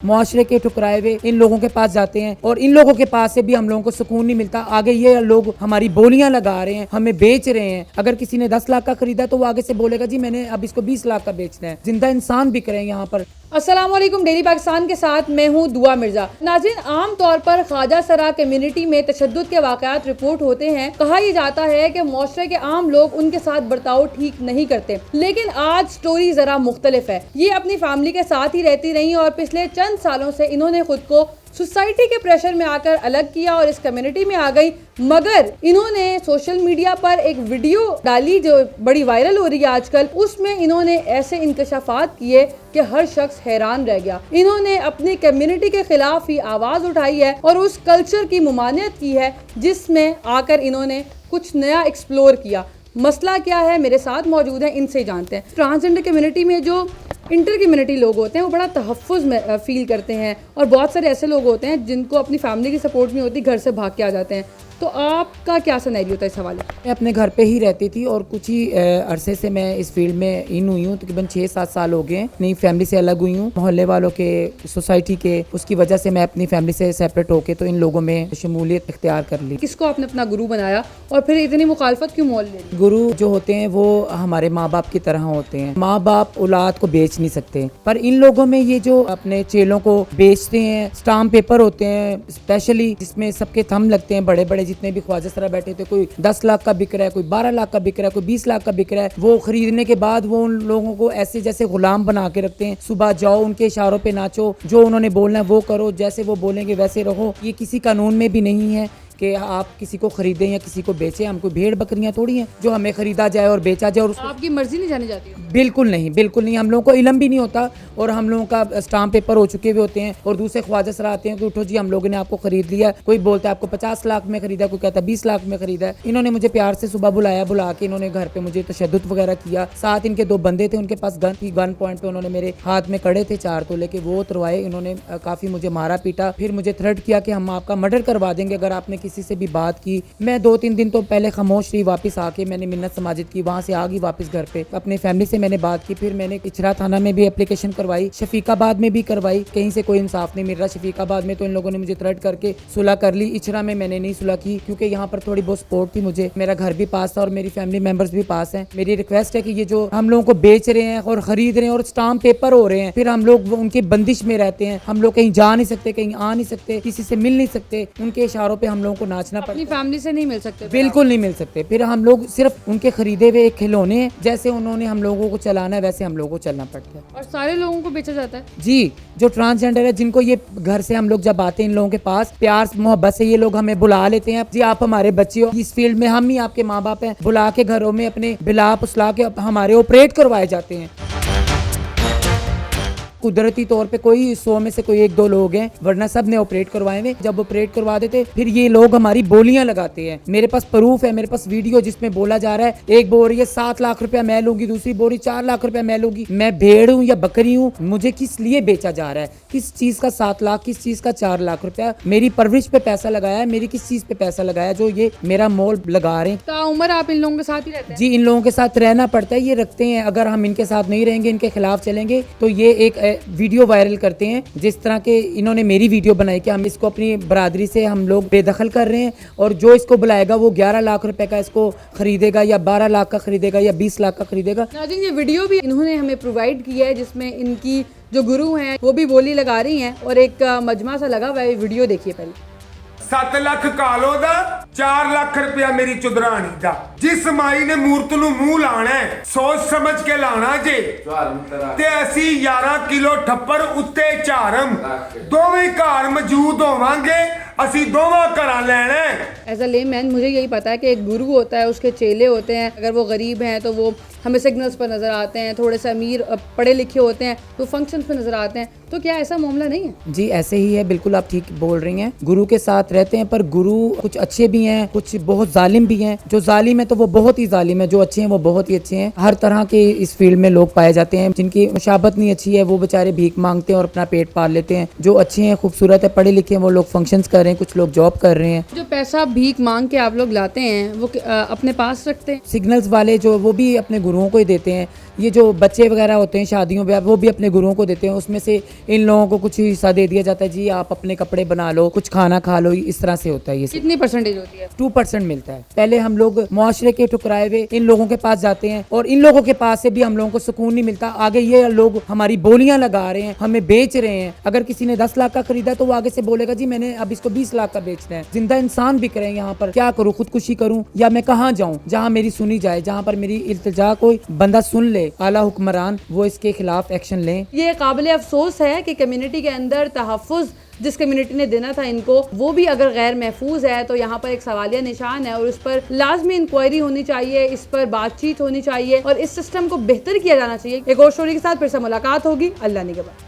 मुआशरे के ठुकराए हुए इन लोगों के पास जाते हैं और इन लोगों के पास से भी हम लोगों को सुकून नहीं मिलता। आगे ये लोग हमारी बोलियां लगा रहे हैं, हमें बेच रहे हैं। अगर किसी ने 10 लाख का खरीदा तो वो आगे से बोलेगा जी मैंने अब इसको 20 लाख का बेचना है। जिंदा इंसान बिक रहे हैं यहाँ पर। अस्सलाम वालेकुम, डेली पाकिस्तान के साथ मैं हूँ दुआ मिर्जा। नाज़रीन, आम तौर पर ख्वाजा सरा कम्युनिटी में तशद्दुद के वाक़यात रिपोर्ट होते हैं। कहा यह जाता है कि मुआशरे के आम लोग उनके साथ बर्ताव ठीक नहीं करते, लेकिन आज स्टोरी जरा मुख्तलिफ है। ये अपनी फैमिली के साथ ही रहती रही और पिछले चंद सालों से इन्होंने खुद को सोसाइटी के प्रेशर में आकर अलग किया और इस कम्युनिटी में आ गई। मगर इन्होंने सोशल मीडिया पर एक वीडियो डाली जो बड़ी वायरल हो रही है आजकल। उसमें इन्होंने ऐसे इंकशाफात किए कि हर शख्स हैरान रह गया। इन्होंने अपनी कम्युनिटी के खिलाफ ही आवाज उठाई है और उस कल्चर की मुमानियत की है जिसमें आकर इन्होंने कुछ नया एक्सप्लोर किया। मसला क्या है, मेरे साथ मौजूद है, इनसे जानते हैं। ट्रांसजेंडर कम्युनिटी में जो इंटर कम्युनिटी लोग होते हैं वो बड़ा तहफ़्फ़ुज़ में फील करते हैं और बहुत सारे ऐसे लोग होते हैं जिनको अपनी फैमिली की सपोर्ट नहीं होती, घर से भाग के आ जाते हैं। तो आपका क्या सिनेरियो था इस हवाले? मैं अपने घर पे ही रहती थी और कुछ ही अरसे से मैं इस फील्ड में इन हुई हूँ। तकरीबन 6-7 साल हो गए। नई फैमिली से अलग हुई हूँ, मोहल्ले वालों के, सोसाइटी के, उसकी वजह से मैं अपनी फैमिली से सेपरेट होके तो इन लोगों में शमूलियत इख्तियार कर ली। किसको आपने अपना गुरु बनाया और फिर इतनी मुखालफत क्यों मोल ले ली? गुरु जो होते हैं वो हमारे माँ बाप की तरह होते हैं। माँ बाप औलाद को बेच नहीं सकते, पर इन लोगों में ये जो अपने चेलों को बेचते हैं, स्टाम्प पेपर होते हैं स्पेशली जिसमें सबके थंब लगते हैं, बड़े बड़े जितने भी ख्वाजा सरा बैठे थे, कोई 10 लाख का बिक रहा है, कोई 12 लाख का बिक रहा है, कोई 20 लाख का बिक रहा है। वो खरीदने के बाद वो उन लोगों को ऐसे जैसे गुलाम बना के रखते हैं। सुबह जाओ, उनके इशारों पे नाचो, जो उन्होंने बोलना है वो करो, जैसे वो बोलेंगे वैसे रहो। ये किसी कानून में भी नहीं है कि आप किसी को खरीदें या किसी को बेचें। हम कोई भेड़ बकरियां थोड़ी हैं जो हमें खरीदा जाए और बेचा जाए। और आपकी मर्जी नहीं जानी जाती? बिल्कुल नहीं, बिल्कुल नहीं। हम लोगों को इल्म भी नहीं होता और हम लोगों का स्टाम्प पेपर हो चुके हुए होते हैं और दूसरे ख्वाजा सरा आते हैं कि उठो जी हम लोगों ने आपको खरीद लिया। कोई बोलता है आपको 50 लाख में खरीदा, कोई कहता है 20 लाख में खरीदा है। इन्होंने मुझे प्यार से सुबह बुलाया, बुला के इन्होंने घर पे मुझे तशद्दुद वगैरह किया। साथ इनके 2 बंदे थे, उनके पास गन थी। गन पॉइंट पे उन्होंने मेरे हाथ में कड़े थे 4 तोले के, वो उतरवाए। इन्होंने काफी मुझे मारा पीटा, फिर मुझे थ्रेट किया कि हम आपका मर्डर करवा देंगे अगर आपने किसी से भी बात की। मैं 2-3 दिन तो पहले खामोश रही, वापस आके मैंने मिन्नत समाजिद की, वहाँ से आ गई वापस घर पे। अपने फैमिली से मैंने बात की, फिर मैंने इचरा थाना में भी एप्लीकेशन करवाई, शफीकाबाद में भी करवाई, कहीं से कोई इंसाफ नहीं मिल रहा। शफीकाबाद में तो इन लोगों ने मुझे थ्रेट करके सुलह कर ली। इचरा में मैंने नहीं सुलह की क्योंकि यहाँ पर थोड़ी बहुत सपोर्ट थी मुझे, मेरा घर भी पास था और मेरी फैमिली मेंबर्स भी पास हैं। मेरी रिक्वेस्ट है कि ये जो हम लोगों को बेच रहे हैं और खरीद रहे हैं और स्टाम्प पेपर हो रहे हैं, फिर हम लोग उनकी बंदिश में रहते हैं। हम लोग कहीं जा नहीं सकते, कहीं आ नहीं सकते, किसी से मिल नहीं सकते। उनके इशारों पे हम लोगों को नाचना पड़ता है। अपनी फैमिली से नहीं मिल सकते? बिल्कुल नहीं मिल सकते। फिर हम लोग सिर्फ उनके खरीदे हुए एक खिलौने हैं, जैसे उन्होंने हम लोगों को चलाना है वैसे हम लोगों को चलना पड़ता है। और सारे लोगों को बेचा जाता है? जी, जो ट्रांसजेंडर है, जिनको ये घर से हम लोग जब आते हैं इन लोगों के पास, प्यार मोहब्बत से ये लोग हमें बुला लेते हैं, जी आप हमारे बच्चे हो, इस फील्ड में हम ही आपके माँ बाप हैं। बुला के घरों में अपने बिला पुसला के हमारे ऑपरेट करवाए जाते हैं। कुदरती तौर पे कोई 100 में से कोई 1-2 लोग हैं, वरना सब ने ऑपरेट करवाए हुए। जब ऑपरेट करवा देते फिर ये लोग हमारी बोलियां लगाते हैं। मेरे पास प्रूफ है, मेरे पास वीडियो जिसमें बोला जा रहा है, एक बोल रही है 7 लाख रुपया मैं लूंगी, दूसरी बोल रही 4 लाख रुपया मैं लूंगी। मैं भेड़ हूँ या बकरी हूँ? मुझे किस लिए बेचा जा रहा है? किस चीज का 7 लाख, किस चीज का 4 लाख रुपया? मेरी परवरिश पे पैसा लगाया है, मेरी किस चीज पे पैसा लगाया जो ये मेरा मोल लगा रहे हैं? ताउम्र आप इन लोगों के साथ ही रहते हैं? जी, इन लोगों के साथ रहना पड़ता है, ये रखते हैं। अगर हम इनके साथ नहीं रहेंगे, इनके खिलाफ चलेंगे तो ये एक वीडियो वायरल करते हैं। जिस तरह के इन्होंने मेरी वीडियो बनाई कि हम इसको अपनी बरादरी से हम लोग बेदखल कर रहे हैं और जो इसको बुलाएगा वो 11 लाख रुपए का इसको खरीदेगा या 12 लाख का खरीदेगा या 20 लाख का खरीदेगा। नाज़रीन, ये वीडियो भी इन्होंने हमें प्रोवाइड किया है जिसमें इनकी जो गुरु हैं वो भी बोली लगा रही हैं और एक मजमा सा लगा हुआ है। वीडियो देखिए पहले। 7 ਲੱਖ ਕਾਲੋ ਦਾ 4 ਲੱਖ ਰੁਪਇਆ ਮੇਰੀ ਚੁਦਰਾਣੀ ਦਾ। ਜਿਸ ਮਾਈ ਨੇ ਮੂਰਤ ਨੂੰ ਮੂੰਹ ਲਾਣਾ ਹੈ, ਸੋਚ ਸਮਝ ਕੇ ਲਾਣਾ ਜੇ। ਤੇ ਅਸੀਂ 11 ਕਿਲੋ ਠੱਪਰ ਉੱਤੇ ਝਾਰਮ ਦੋਵੇਂ ਘਰ ਮੌਜੂਦ ਹੋਵਾਂਗੇ। ਅਸੀਂ ਦੋਵਾਂ ਘਰਾਂ ਲੈਣਾ। एज अ लेमैन मुझे यही पता है कि एक गुरु होता है, उसके चेले होते हैं। अगर वो गरीब हैं तो वो हमें सिग्नल्स पर नज़र आते हैं, थोड़े से अमीर पढ़े लिखे होते हैं तो फंक्शंस पर नज़र आते हैं। तो क्या ऐसा मामला नहीं है? जी ऐसे ही है, बिल्कुल आप ठीक बोल रही हैं। गुरु के साथ रहते हैं, पर गुरु कुछ अच्छे भी हैं, कुछ बहुत जालिम भी हैं। जो जालिम है तो वो बहुत ही जालिम है, जो अच्छे हैं वो बहुत ही अच्छे हैं। हर तरह के इस फील्ड में लोग पाए जाते हैं। जिनकी मुशाबत नहीं अच्छी है वो बेचारे भीख मांगते हैं और अपना पेट पाल लेते हैं। जो अच्छे हैं, खूबसूरत है, पढ़े लिखे हैं, वो लोग फंक्शंस कर हैं, कुछ लोग जॉब कर रहे हैं। जो पैसा भीख मांग के आप लोग लाते हैं वो अपने पास रखते हैं? सिग्नल्स वाले जो वो भी अपने गुरुओं को ही देते हैं। ये जो बच्चे वगैरह होते हैं शादियों में, वो भी अपने गुरुओं को देते हैं। उसमें से इन लोगों को कुछ हिस्सा दे दिया जाता है, जी आप अपने कपड़े बना लो, कुछ खाना खा लो, इस तरह से होता है। ये कितनी परसेंटेज होती है? 2% मिलता है। पहले हम लोग मुआशरे के ठुकराए हुए इन लोगों के पास जाते हैं और इन लोगों के पास से भी हम लोगों को सुकून नहीं मिलता। आगे ये लोग हमारी बोलियां लगा रहे हैं, हमें बेच रहे हैं। अगर किसी ने 10 लाख का खरीदा तो वो आगे से बोलेगा जी मैंने अब इसको 20 लाख का बेचना है। जिंदा इंसान बिक रहे हैं यहाँ पर। क्या करूँ, खुदकुशी करूँ या मैं कहाँ जाऊँ जहाँ मेरी सुनी जाए, जहाँ पर मेरी इल्तिजा कोई बंदा सुन ले, आला हुक्मरान वो इसके खिलाफ एक्शन लें। ये काबिल अफसोस है कि कम्युनिटी के अंदर तहफ़्फ़ुज़ जिस कम्युनिटी ने देना था इनको, वो भी अगर गैर महफूज है तो यहाँ पर एक सवालिया निशान है और उस पर लाजमी इंक्वायरी होनी चाहिए, इस पर बातचीत होनी चाहिए और इस सिस्टम को बेहतर किया जाना चाहिए। एक और स्टोरी के साथ फिर से मुलाकात होगी। अल्लाह निगहबान।